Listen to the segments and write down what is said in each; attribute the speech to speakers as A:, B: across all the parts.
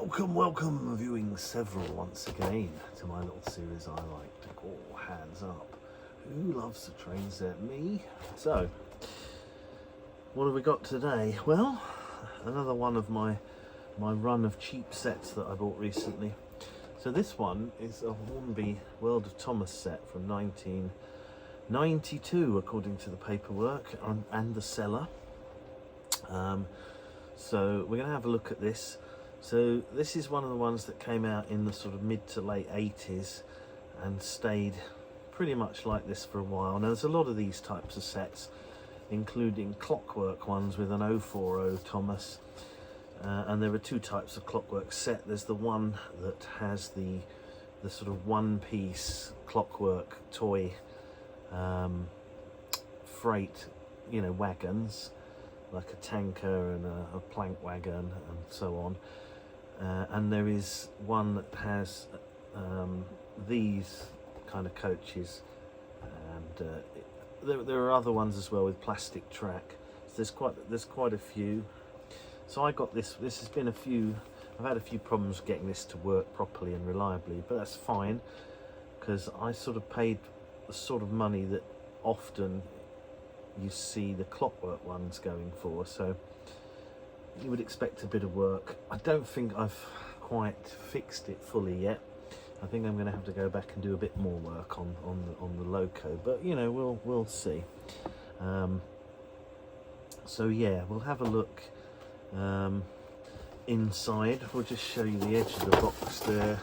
A: Welcome, viewing several once again to my little series I like to call Hands Up. Who loves the train set? Me? So, what have we got today? Well, another one of my run of cheap sets that I bought recently. So this one is a Hornby World of Thomas set from 1992, according to the paperwork and the seller. So we're going to have a look at this. So this is one of the ones that came out in the sort of mid to late 80s and stayed pretty much like this for a while. Now there's a lot of these types of sets, including clockwork ones with an 040 Thomas, and there are two types of clockwork set. There's the one that has the sort of one-piece clockwork toy freight, wagons, like a tanker and a plank wagon and so on. And there is one that has these kind of coaches, and there are other ones as well with plastic track. So there's quite a few. So I got this. This has been I've had a few problems getting this to work properly and reliably, but that's fine because I sort of paid the sort of money that often you see the clockwork ones going for. So you would expect a bit of work. I don't think I've quite fixed it fully yet. I think I'm going to have to go back and do a bit more work on the loco, but we'll see. So yeah, we'll have a look inside. We'll just show you the edge of the box there.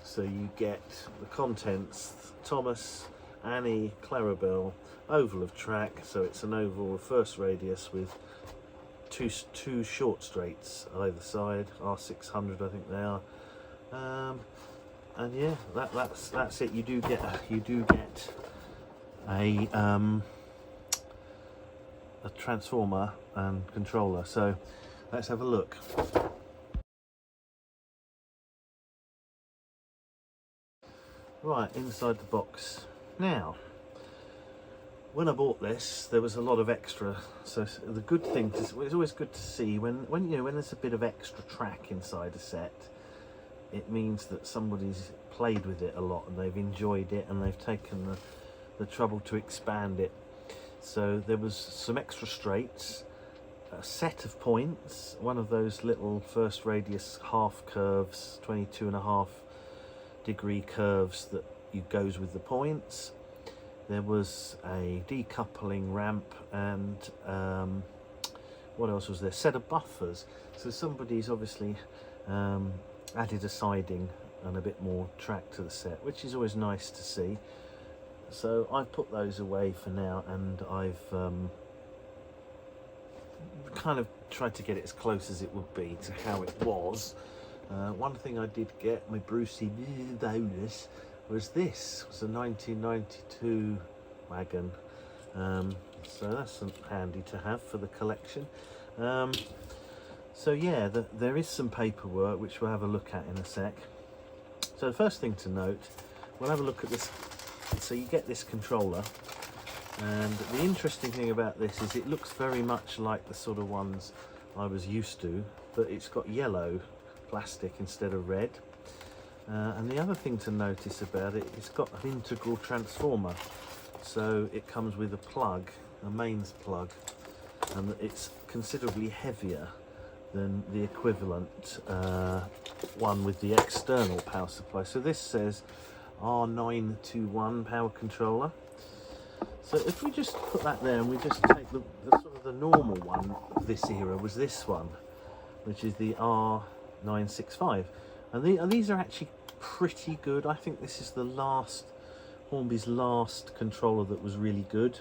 A: So you get the contents: Thomas, Annie, Clarabelle, oval of track. So it's an oval reverse radius with two short straights either side, R600 I think they are, and yeah, that's it. You do get a transformer and controller. So let's have a look. Right, inside the box now. When I bought this, there was a lot of extra. So the good thing it's always good to see when there's a bit of extra track inside a set. It means that somebody's played with it a lot and they've enjoyed it and they've taken the trouble to expand it. So there was some extra straights, a set of points, one of those little first radius half curves, 22.5-degree curves that goes with the points. There was a decoupling ramp and what else was there? Set of buffers. So somebody's obviously added a siding and a bit more track to the set, which is always nice to see. So I've put those away for now, and I've kind of tried to get it as close as it would be to how it was. One thing I did get, my Brucey bonus, was this. It was a 1992 wagon, so that's handy to have for the collection. So yeah, there is some paperwork which we'll have a look at in a sec. So the first thing to note, we'll have a look at this. So you get this controller, and the interesting thing about this is it looks very much like the sort of ones I was used to, but it's got yellow plastic instead of red. And the other thing to notice about it, it's got an integral transformer. So it comes with a plug, a mains plug, and it's considerably heavier than the equivalent one with the external power supply. So this says R254 power controller. So if we just put that there and we just take the sort of the normal one of this era was this one, which is the R965. And these are actually pretty good. I think this is Hornby's last controller that was really good.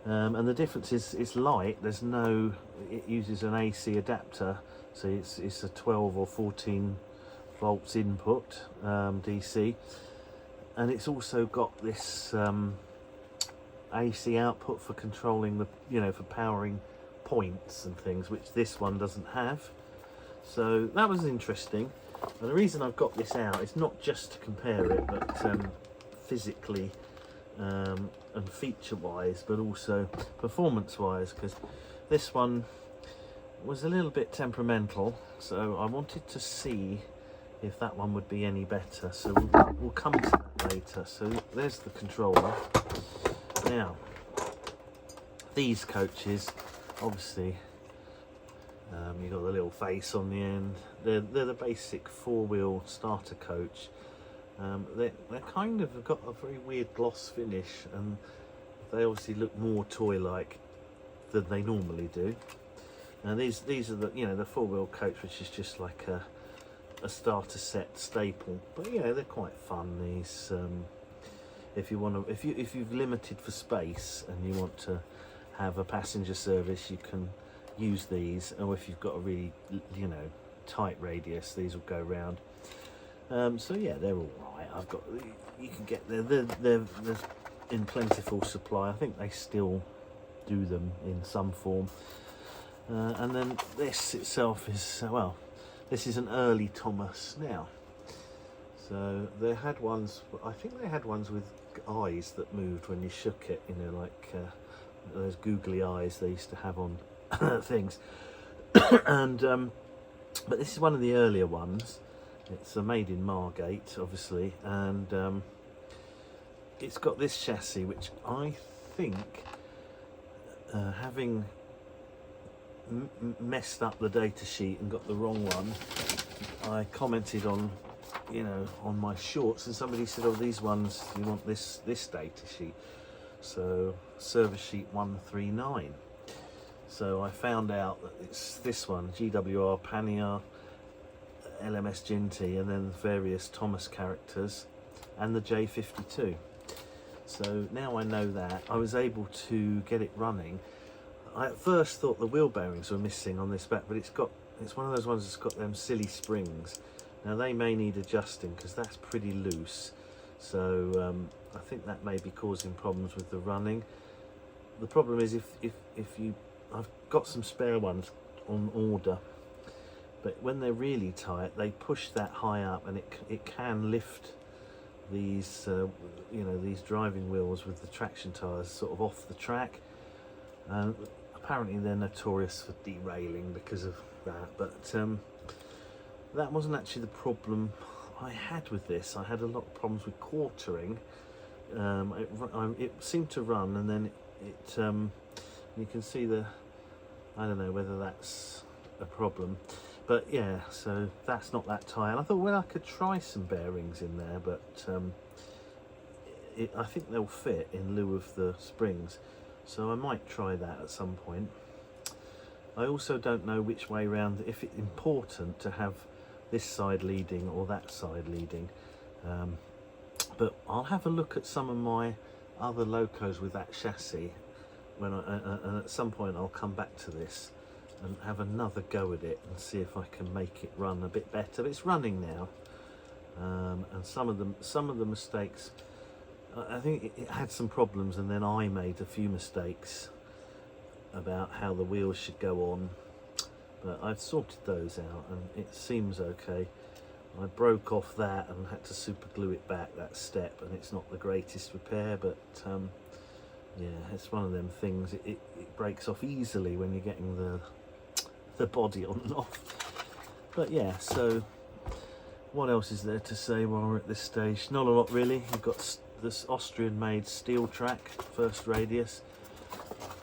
A: And the difference is it's light. It uses an AC adapter, so it's a 12 or 14 volts input, DC, and it's also got this AC output for controlling for powering points and things, which this one doesn't have. So that was interesting. And the reason I've got this out is not just to compare it, but physically and feature-wise, but also performance-wise, because this one was a little bit temperamental, so I wanted to see if that one would be any better. So we'll come to that later. So there's the controller. Now, these coaches, obviously, you've got the little face on the end. They're the basic four-wheel starter coach. They kind of have got a very weird gloss finish, and they obviously look more toy-like than they normally do. And these are the the four-wheel coach, which is just like a starter set staple. But yeah, they're quite fun. These, if you've limited for space and you want to have a passenger service, you can use these. Or if you've got a really tight radius, these will go round. So yeah, they're all right. You can get they're in plentiful supply. I think they still do them in some form. And then this itself is, well, this is an early Thomas now. So they had ones, I think they had ones with eyes that moved when you shook it, like those googly eyes they used to have on things. And but this is one of the earlier ones. It's made in Margate, obviously, and it's got this chassis, which I think, having messed up the data sheet and got the wrong one, I commented on on my shorts, and somebody said, oh, these ones, you want this data sheet, so service sheet 139. So I found out that it's this one, GWR Pannier, LMS Ginty, and then various Thomas characters, and the J52. So now I know that, I was able to get it running. I at first thought the wheel bearings were missing on this back, but it's one of those ones that's got them silly springs. Now they may need adjusting because that's pretty loose. So I think that may be causing problems with the running. The problem is I've got some spare ones on order, but when they're really tight, they push that high up, and it can lift these these driving wheels with the traction tires sort of off the track. And apparently they're notorious for derailing because of that, but that wasn't actually the problem I had with this. I had a lot of problems with quartering. It seemed to run, and then you can see I don't know whether that's a problem, but yeah, so that's not that tight. And I thought, well, I could try some bearings in there, but I think they'll fit in lieu of the springs. So I might try that at some point. I also don't know which way round, if it's important to have this side leading or that side leading. But I'll have a look at some of my other locos with that chassis and at some point I'll come back to this and have another go at it and see if I can make it run a bit better. But it's running now, and some of the mistakes, I think it had some problems, and then I made a few mistakes about how the wheels should go on, but I've sorted those out and it seems okay. I broke off that and had to super glue it back, that step, and it's not the greatest repair, but yeah, it's one of them things. It breaks off easily when you're getting the body on and off. But yeah, so what else is there to say while we're at this stage? Not a lot really. You've got this Austrian-made steel track, first radius,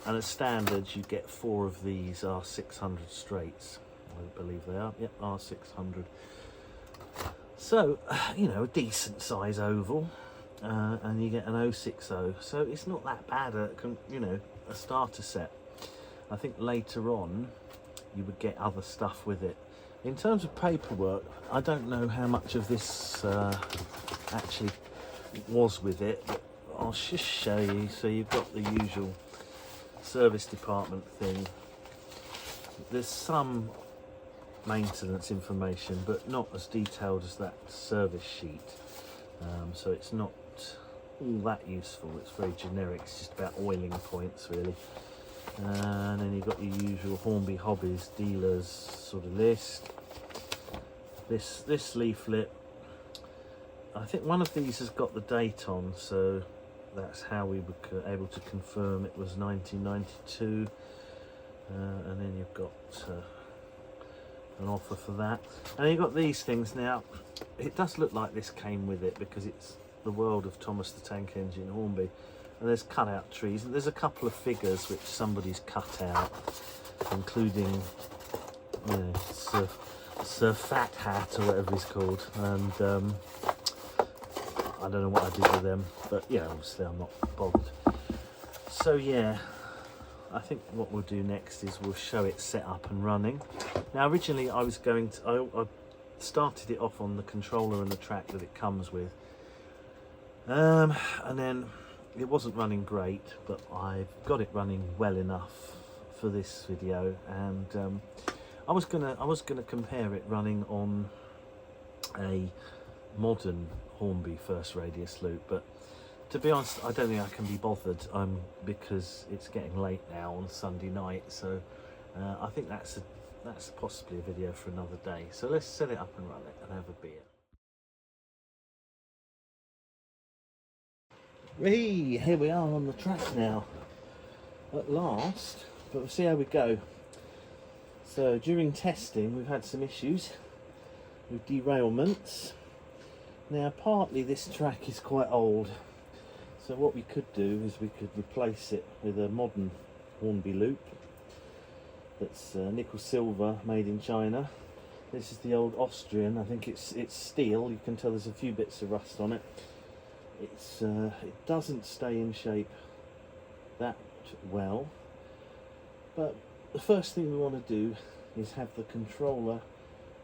A: and as standard you get 4 of these R600 straights. I believe they are. Yep, R600. So a decent size oval, and you get an 060. So it's not that bad. A starter set. I think later on you would get other stuff with it. In terms of paperwork, I don't know how much of this actually was with it, but I'll just show you. So you've got the usual service department thing. There's some maintenance information, but not as detailed as that service sheet. So it's not all that useful. It's very generic. It's just about oiling points really. And then you've got your usual Hornby hobbies dealers sort of list. This leaflet, I think one of these has got the date on, so that's how we were able to confirm it was 1992. And then you've got an offer for that. And you've got these things now. It does look like this came with it because it's the world of Thomas the Tank Engine Hornby. And there's cut out trees, and there's a couple of figures which somebody's cut out, including, you know, Sir Fat Hat or whatever he's called. And I don't know what I did with them, but yeah, obviously I'm not bothered. So yeah, I think what we'll do next is we'll show it set up and running. Now originally I was going to, I started it off on the controller and the track that it comes with, and then it wasn't running great, but I've got it running well enough for this video, and I was gonna compare it running on a modern Hornby first radius loop, but to be honest, I don't think I can be bothered, because it's getting late now on Sunday night. So I think that's possibly a video for another day. So let's set it up and run it and have a beer. Here we are on the track now, at last, but we'll see how we go. So during testing we've had some issues with derailments. Now partly this track is quite old, so what we could do is we could replace it with a modern Hornby loop that's nickel silver, made in China. This is the old Austrian. I think it's steel. You can tell there's a few bits of rust on it. It doesn't stay in shape that well, but the first thing we want to do is have the controller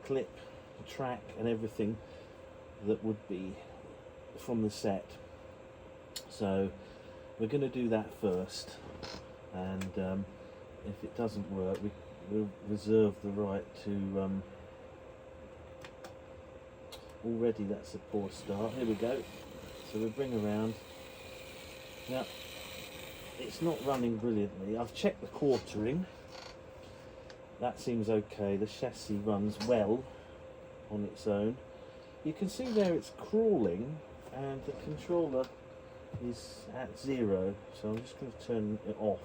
A: clip, the track and everything that would be from the set. So we're going to do that first, and if it doesn't work, we'll reserve the right to already that's a poor start. Here we go. So we bring around. Now it's not running brilliantly. I've checked the quartering, that seems okay. The chassis runs well on its own. You can see there it's crawling and the controller is at 0, so I'm just going to turn it off.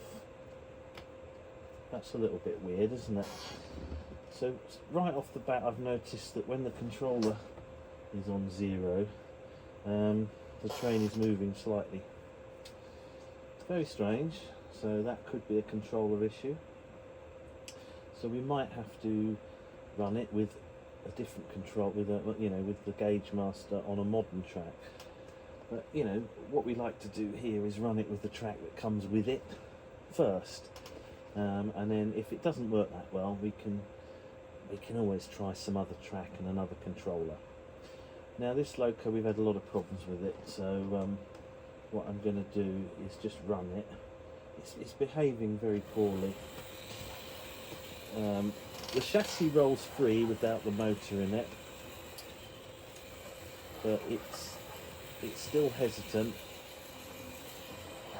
A: That's a little bit weird, isn't it? So right off the bat I've noticed that when the controller is on 0, the train is moving slightly. It's very strange, so that could be a controller issue. So we might have to run it with a different control, with a, you know, with the Gauge Master on a modern track. But you know, what we like to do here is run it with the track that comes with it first, and then if it doesn't work that well, we can always try some other track and another controller. Now this loco, we've had a lot of problems with it, so what I'm going to do is just run it. It's behaving very poorly. The chassis rolls free without the motor in it, but it's still hesitant.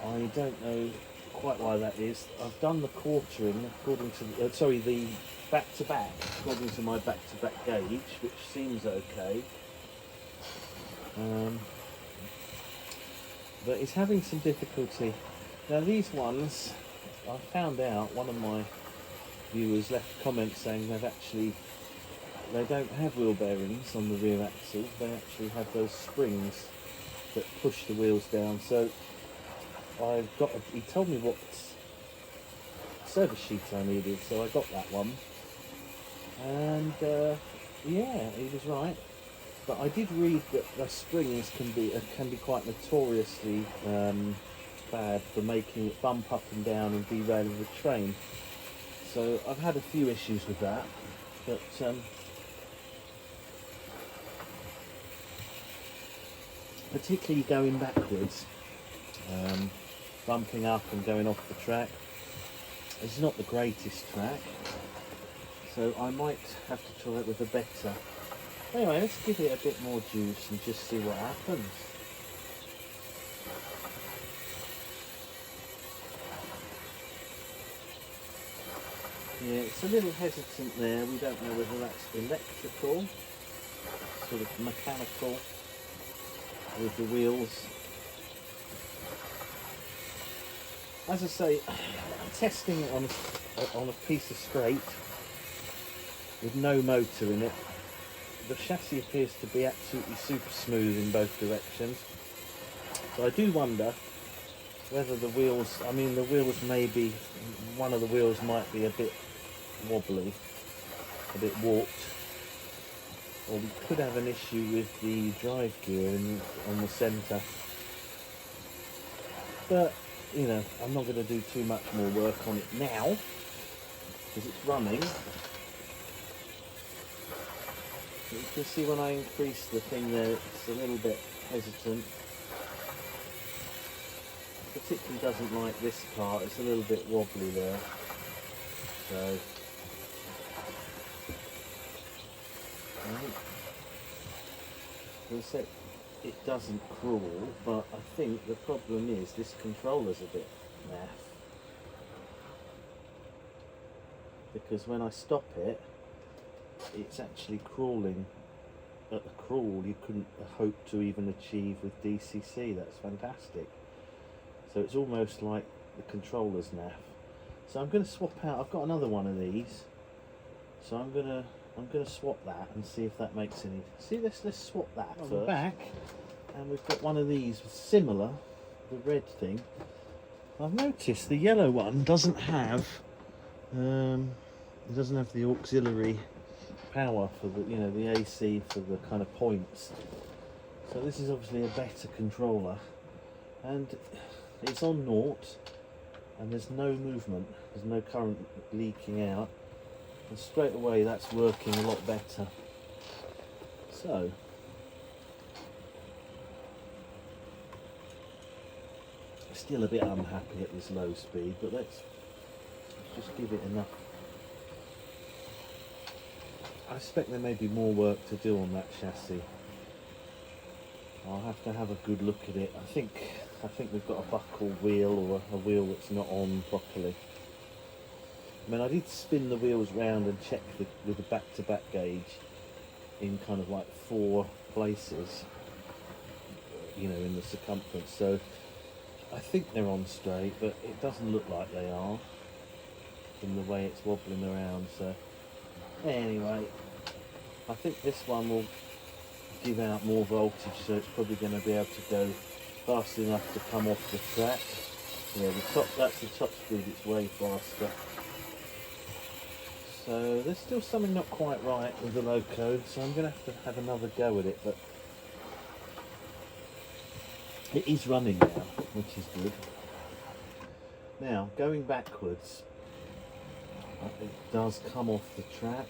A: I don't know quite why that is. I've done the quartering according to the back-to-back according to my back-to-back gauge, which seems okay. But it's having some difficulty. Now these ones, I found out, one of my viewers left comments saying they don't have wheel bearings on the rear axle, they actually have those springs that push the wheels down. So he told me what service sheet I needed, so I got that one, and yeah, he was right. But I did read that the springs can be quite notoriously bad for making it bump up and down and derailing the train. So I've had a few issues with that, but particularly going backwards, bumping up and going off the track. It's not the greatest track, so I might have to try it with a better. Anyway, let's give it a bit more juice and just see what happens. Yeah, it's a little hesitant there. We don't know whether that's electrical, sort of mechanical with the wheels. As I say, testing it on a piece of straight, with no motor in it. The chassis appears to be absolutely super smooth in both directions. So I do wonder whether the wheels, I mean the wheels maybe, one of the wheels might be a bit wobbly, a bit warped, or we could have an issue with the drive gear on the centre. But, you know, I'm not going to do too much more work on it now, because it's running. You can see when I increase the thing there, it's a little bit hesitant. Particularly doesn't like this part, it's a little bit wobbly there. So, as I said, it doesn't crawl, but I think the problem is this controller's a bit naff. Because when I stop it, it's actually crawling at the crawl you couldn't hope to even achieve with DCC. That's fantastic. So it's almost like the controller's naff. So I'm going to swap out. I've got another one of these, so I'm going to swap that and see if that makes any. See, let's swap that first. We're back, and we've got one of these similar, the red thing. I've noticed the yellow one doesn't have. It doesn't have the auxiliary power for the, you know, the AC for the kind of points. So this is obviously a better controller, and it's on naught, and there's no movement, there's no current leaking out, and straight away that's working a lot better. So still a bit unhappy at this low speed, but let's just give it enough. I expect there may be more work to do on that chassis. I'll have to have a good look at it. I think we've got a buckle wheel, or a wheel that's not on properly. I mean, I did spin the wheels round and check with the back-to-back gauge in kind of like 4 places, you know, in the circumference. So I think they're on straight, but it doesn't look like they are from the way it's wobbling around. So anyway, I think this one will give out more voltage, so it's probably going to be able to go fast enough to come off the track. Yeah, that's the top speed, it's way faster. So there's still something not quite right with the loco, so I'm going to have another go at it, but it is running now, which is good. Now, going backwards, it does come off the track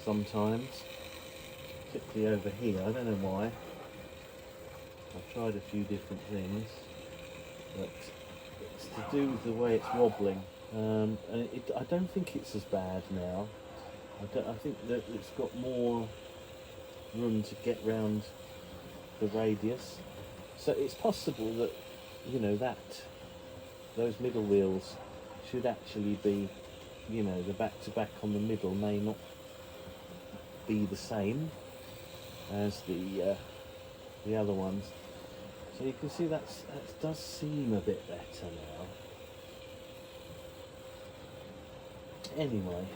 A: sometimes, particularly over here. I don't know why. I've tried a few different things, but it's to do with the way it's wobbling. And I don't think it's as bad now. I think that it's got more room to get round the radius. So it's possible that, you know, that those middle wheels should actually be, you know, the back-to-back on the middle may not be the same as the other ones. So you can see that does seem a bit better now. Anyway,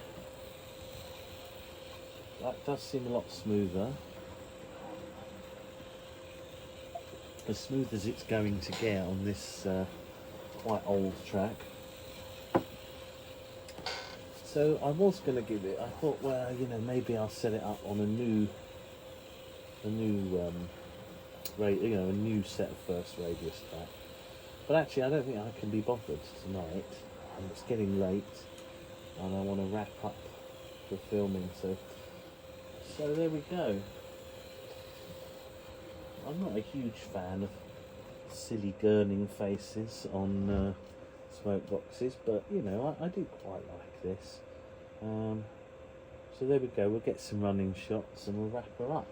A: that does seem a lot smoother. As smooth as it's going to get on this quite old track. So I was going to give it, I thought, well, you know, maybe I'll set it up on a new set of first radius track. But actually, I don't think I can be bothered tonight, and it's getting late, and I want to wrap up the filming. So there we go. I'm not a huge fan of silly gurning faces on smoke boxes, but you know, I do quite like this. So there we go, we'll get some running shots and we'll wrap her up.